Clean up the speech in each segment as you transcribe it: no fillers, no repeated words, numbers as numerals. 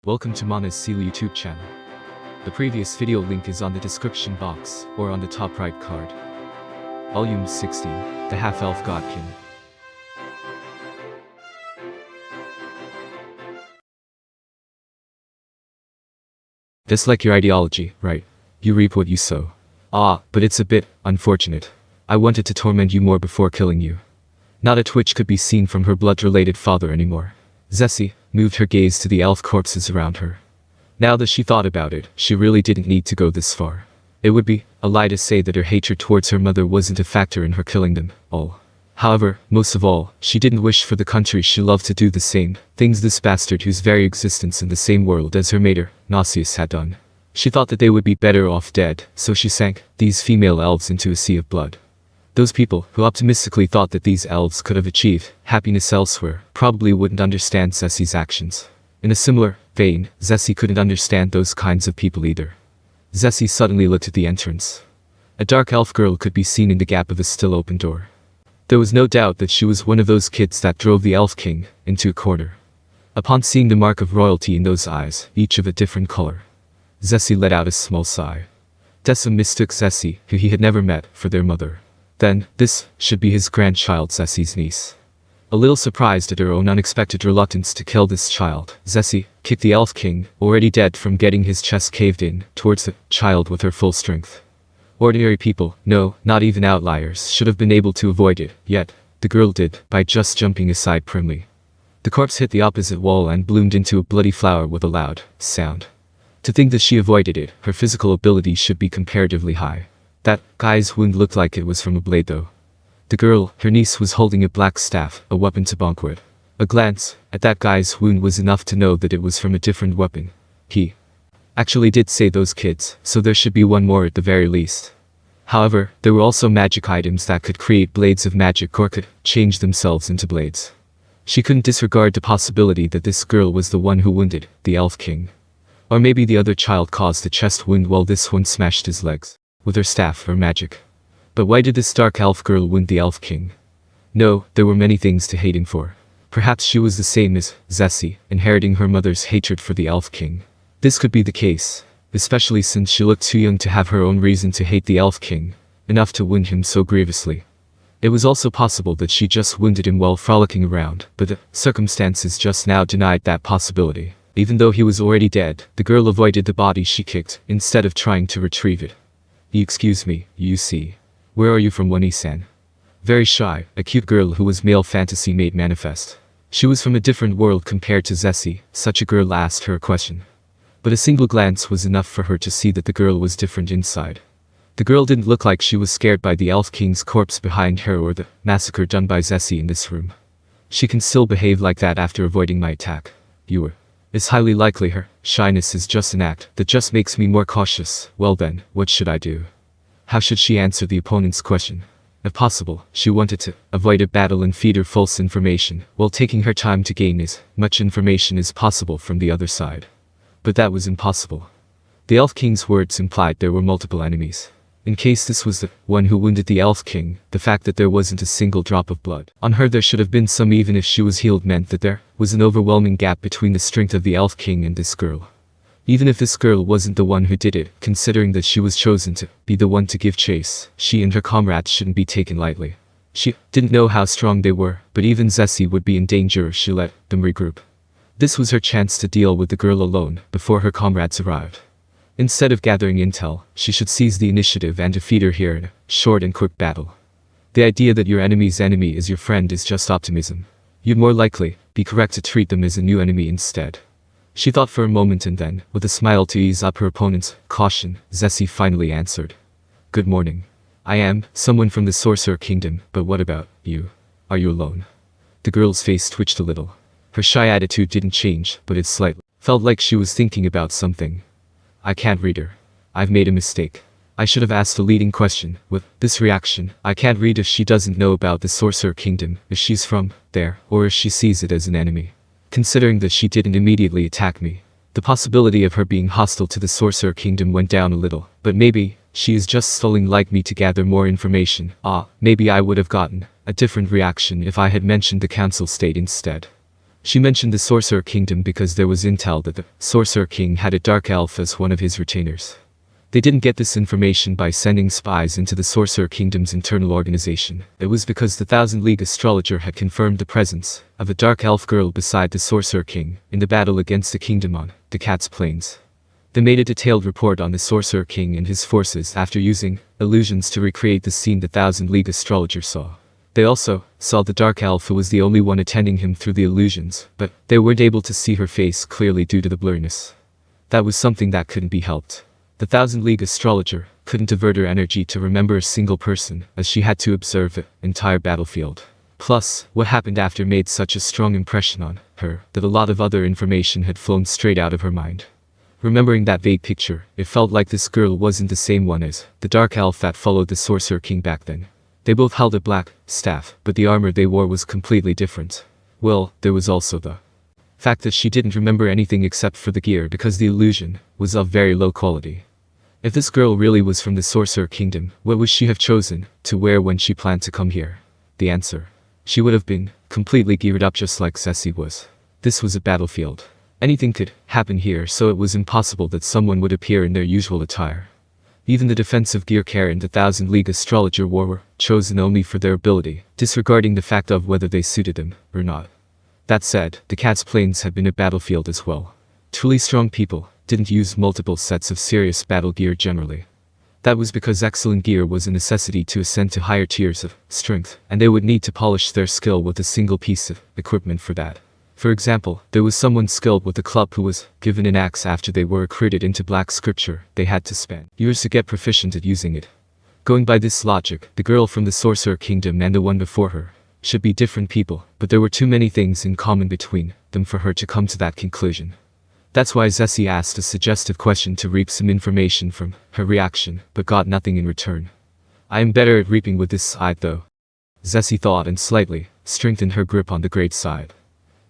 Welcome to Mana's Seal YouTube channel. The previous video link is on the description box or on the top right card. Volume 16, The Half-Elf Godkin. That's like your ideology, right? You reap what you sow. But it's a bit unfortunate. I wanted to torment you more before killing you. Not a twitch could be seen from her blood-related father anymore. Zesshi moved her gaze to the elf corpses around her. Now that she thought about it, she really didn't need to go this far. It would be a lie to say that her hatred towards her mother wasn't a factor in her killing them all. However, most of all, she didn't wish for the country she loved to do the same things this bastard whose very existence in the same world as her mater, Nauseous, had done. She thought that they would be better off dead, so she sank these female elves into a sea of blood. Those people who optimistically thought that these elves could have achieved happiness elsewhere probably wouldn't understand Zessie's actions. In a similar vein, Zesshi couldn't understand those kinds of people either. Zesshi suddenly looked at the entrance. A dark elf girl could be seen in the gap of the still open door. There was no doubt that she was one of those kids that drove the elf king into a corner. Upon seeing the mark of royalty in those eyes, each of a different color, Zesshi let out a small sigh. Dessa mistook Zesshi, who he had never met, for their mother. Then, this should be his grandchild, Zessie's niece. A little surprised at her own unexpected reluctance to kill this child, Zesshi kicked the elf king, already dead from getting his chest caved in, towards the child with her full strength. Ordinary people, no, not even outliers, should have been able to avoid it, yet the girl did, by just jumping aside primly. The corpse hit the opposite wall and bloomed into a bloody flower with a loud sound. To think that she avoided it, her physical ability should be comparatively high. That guy's wound looked like it was from a blade though. The girl, her niece, was holding a black staff, a weapon to bonk with. A glance at that guy's wound was enough to know that it was from a different weapon. He actually did say those kids, so there should be one more at the very least. However, there were also magic items that could create blades of magic or could change themselves into blades. She couldn't disregard the possibility that this girl was the one who wounded the elf king. Or maybe the other child caused the chest wound while this one smashed his legs with her staff or magic. But why did this dark elf girl wound the elf king? No, there were many things to hate him for. Perhaps she was the same as Zesshi, inheriting her mother's hatred for the elf king. This could be the case, especially since she looked too young to have her own reason to hate the elf king, enough to wound him so grievously. It was also possible that she just wounded him while frolicking around, but the circumstances just now denied that possibility. Even though he was already dead, the girl avoided the body she kicked, instead of trying to retrieve it. Excuse me, you see. Where are you from, Wani-san? Very shy, a cute girl who was male fantasy made manifest. She was from a different world compared to Zesshi. Such a girl asked her a question. But a single glance was enough for her to see that the girl was different inside. The girl didn't look like she was scared by the elf king's corpse behind her or the massacre done by Zesshi in this room. She can still behave like that after avoiding my attack. It's highly likely her shyness is just an act that just makes me more cautious. Well then, what should I do? How should she answer the opponent's question? If possible, she wanted to avoid a battle and feed her false information, while taking her time to gain as much information as possible from the other side. But that was impossible. The elf king's words implied there were multiple enemies. In case this was the one who wounded the elf king, the fact that there wasn't a single drop of blood on her there should have been some, even if she was healed, meant that there was an overwhelming gap between the strength of the elf king and this girl. Even if this girl wasn't the one who did it, considering that she was chosen to be the one to give chase, she and her comrades shouldn't be taken lightly. She didn't know how strong they were, but even Zesshi would be in danger if she let them regroup. This was her chance to deal with the girl alone, before her comrades arrived. Instead of gathering intel, she should seize the initiative and defeat her here in a short and quick battle. The idea that your enemy's enemy is your friend is just optimism. You'd more likely be correct to treat them as a new enemy instead. She thought for a moment and then, with a smile to ease up her opponent's caution, Zesshi finally answered. Good morning. I am someone from the Sorcerer Kingdom, but what about you? Are you alone? The girl's face twitched a little. Her shy attitude didn't change, but it slightly felt like she was thinking about something. I can't read her. I've made a mistake. I should have asked a leading question. With this reaction, I can't read if she doesn't know about the Sorcerer Kingdom, if she's from there, or if she sees it as an enemy. Considering that she didn't immediately attack me, the possibility of her being hostile to the Sorcerer Kingdom went down a little. But maybe she is just stalling like me to gather more information. Maybe I would have gotten a different reaction if I had mentioned the council state instead. She mentioned the Sorcerer Kingdom because there was intel that the Sorcerer King had a Dark Elf as one of his retainers. They didn't get this information by sending spies into the Sorcerer Kingdom's internal organization. It was because the Thousand League astrologer had confirmed the presence of a Dark Elf girl beside the Sorcerer King in the battle against the kingdom on the Cat's Plains. They made a detailed report on the Sorcerer King and his forces after using illusions to recreate the scene the Thousand League astrologer saw. They also saw the Dark Elf who was the only one attending him through the illusions, but they weren't able to see her face clearly due to the blurriness. That was something that couldn't be helped. The Thousand League astrologer couldn't divert her energy to remember a single person, as she had to observe the entire battlefield. Plus, what happened after made such a strong impression on her that a lot of other information had flown straight out of her mind. Remembering that vague picture, it felt like this girl wasn't the same one as the Dark Elf that followed the Sorcerer King back then. They both held a black staff, but the armor they wore was completely different. Well, there was also the fact that she didn't remember anything except for the gear because the illusion was of very low quality. If this girl really was from the Sorcerer Kingdom, what would she have chosen to wear when she planned to come here? The answer. She would have been completely geared up just like Zesshi was. This was a battlefield. Anything could happen here, so it was impossible that someone would appear in their usual attire. Even the defensive gear Karen the Thousand League astrologer wore were chosen only for their ability, disregarding the fact of whether they suited them or not. That said, the Cat's Plains had been a battlefield as well. Truly strong people didn't use multiple sets of serious battle gear generally. That was because excellent gear was a necessity to ascend to higher tiers of strength, and they would need to polish their skill with a single piece of equipment for that. For example, there was someone skilled with a club who was given an axe after they were recruited into Black Scripture. They had to spend years to get proficient at using it. Going by this logic, the girl from the Sorcerer Kingdom and the one before her should be different people, but there were too many things in common between them for her to come to that conclusion. That's why Zesshi asked a suggestive question to reap some information from her reaction, but got nothing in return. I am better at reaping with this side though, Zesshi thought, and slightly strengthened her grip on the great side.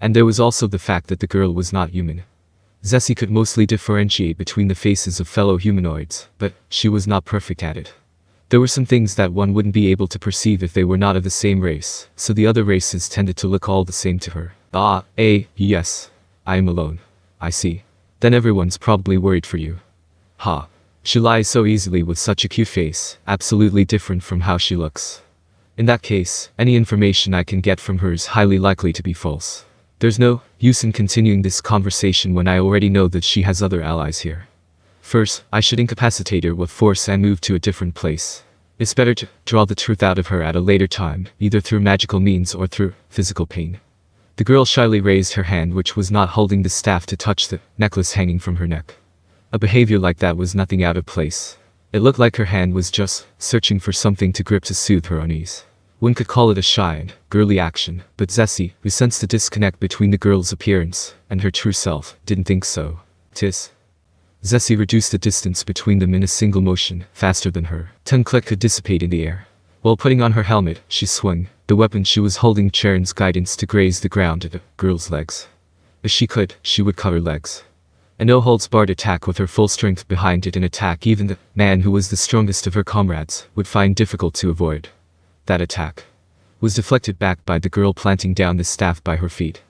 And there was also the fact that the girl was not human. Zesshi could mostly differentiate between the faces of fellow humanoids, but she was not perfect at it. There were some things that one wouldn't be able to perceive if they were not of the same race, so the other races tended to look all the same to her. Yes. I am alone. I see. Then everyone's probably worried for you. Ha. She lies so easily with such a cute face, absolutely different from how she looks. In that case, any information I can get from her is highly likely to be false. There's no use in continuing this conversation when I already know that she has other allies here. First, I should incapacitate her with force and move to a different place. It's better to draw the truth out of her at a later time, either through magical means or through physical pain. The girl shyly raised her hand, which was not holding the staff, to touch the necklace hanging from her neck. A behavior like that was nothing out of place. It looked like her hand was just searching for something to grip to soothe her unease. One could call it a shy and girly action, but Zesshi, who sensed the disconnect between the girl's appearance and her true self, didn't think so. Zesshi reduced the distance between them in a single motion, faster than her tongue click could dissipate in the air. While putting on her helmet, she swung the weapon she was holding Charon's guidance to graze the ground at the girl's legs. If she could, she would cut her legs. A no-holds-barred attack with her full strength behind it, an attack even the man who was the strongest of her comrades would find difficult to avoid. That attack was deflected back by the girl planting down the staff by her feet.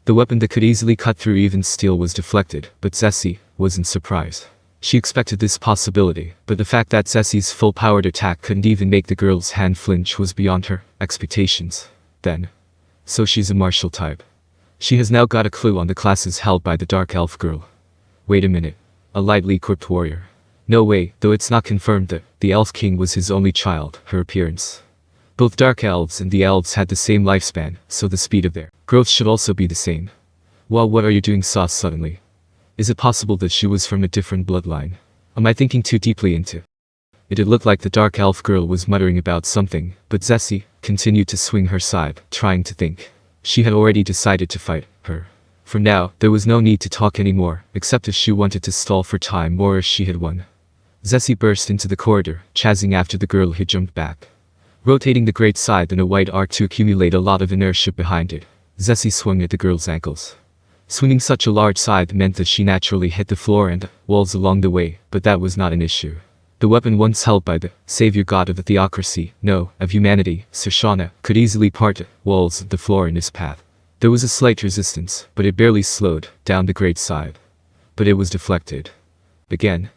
The weapon that could easily cut through even steel was deflected, but Zesshi wasn't surprised. She expected this possibility, but the fact that Zesshi's full-powered attack couldn't even make the girl's hand flinch was beyond her expectations. Then, so she's a martial type. She has now got a clue on the classes held by the Dark Elf girl. Wait a minute. A lightly equipped warrior. No way, though it's not confirmed that the Elf King was his only child. Her appearance. Both Dark Elves and the Elves had the same lifespan, so the speed of their growth should also be the same. Well, what are you doing, Sauce, suddenly? Is it possible that she was from a different bloodline? Am I thinking too deeply into it? It looked like the Dark Elf girl was muttering about something, but Zesshi continued to swing her side, trying to think. She had already decided to fight her. For now, there was no need to talk anymore, except if she wanted to stall for time or if she had won. Zesshi burst into the corridor, chasing after the girl who jumped back. Rotating the great scythe in a wide arc to accumulate a lot of inertia behind it, Zesshi swung at the girl's ankles. Swinging such a large scythe meant that she naturally hit the floor and walls along the way, but that was not an issue. The weapon once held by the savior god of the theocracy, no, of humanity, Sarshana, could easily part the walls of the floor in his path. There was a slight resistance, but it barely slowed down the great side. But it was deflected. Again.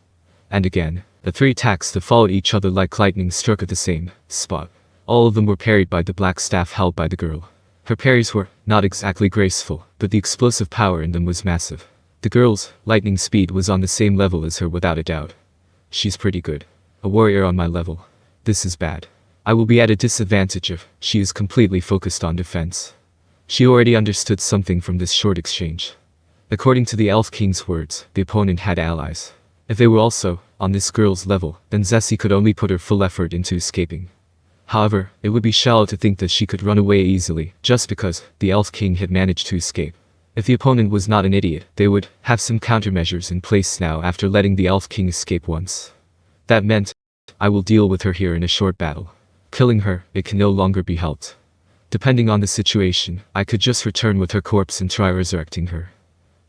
And again. The 3 attacks that followed each other like lightning struck at the same spot. All of them were parried by the black staff held by the girl. Her parries were not exactly graceful, but the explosive power in them was massive. The girl's lightning speed was on the same level as her without a doubt. She's pretty good. A warrior on my level. This is bad. I will be at a disadvantage if she is completely focused on defense. She already understood something from this short exchange. According to the Elf King's words, the opponent had allies. If they were also on this girl's level, then Zesshi could only put her full effort into escaping. However, it would be shallow to think that she could run away easily, just because the Elf King had managed to escape. If the opponent was not an idiot, they would have some countermeasures in place now after letting the Elf King escape once. That meant, I will deal with her here in a short battle. Killing her, it can no longer be helped. Depending on the situation, I could just return with her corpse and try resurrecting her.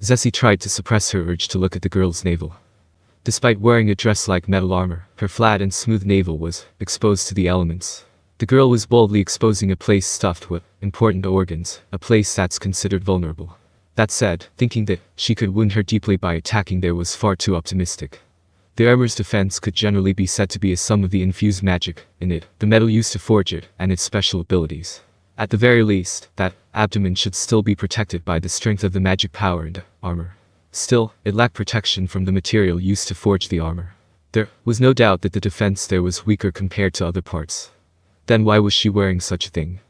Zesshi tried to suppress her urge to look at the girl's navel. Despite wearing a dress like metal armor, her flat and smooth navel was exposed to the elements. The girl was boldly exposing a place stuffed with important organs, a place that's considered vulnerable. That said, thinking that she could wound her deeply by attacking there was far too optimistic. The armor's defense could generally be said to be a sum of the infused magic in it, the metal used to forge it, and its special abilities. At the very least, that abdomen should still be protected by the strength of the magic power and armor. Still, it lacked protection from the material used to forge the armor. There was no doubt that the defense there was weaker compared to other parts. Then why was she wearing such a thing?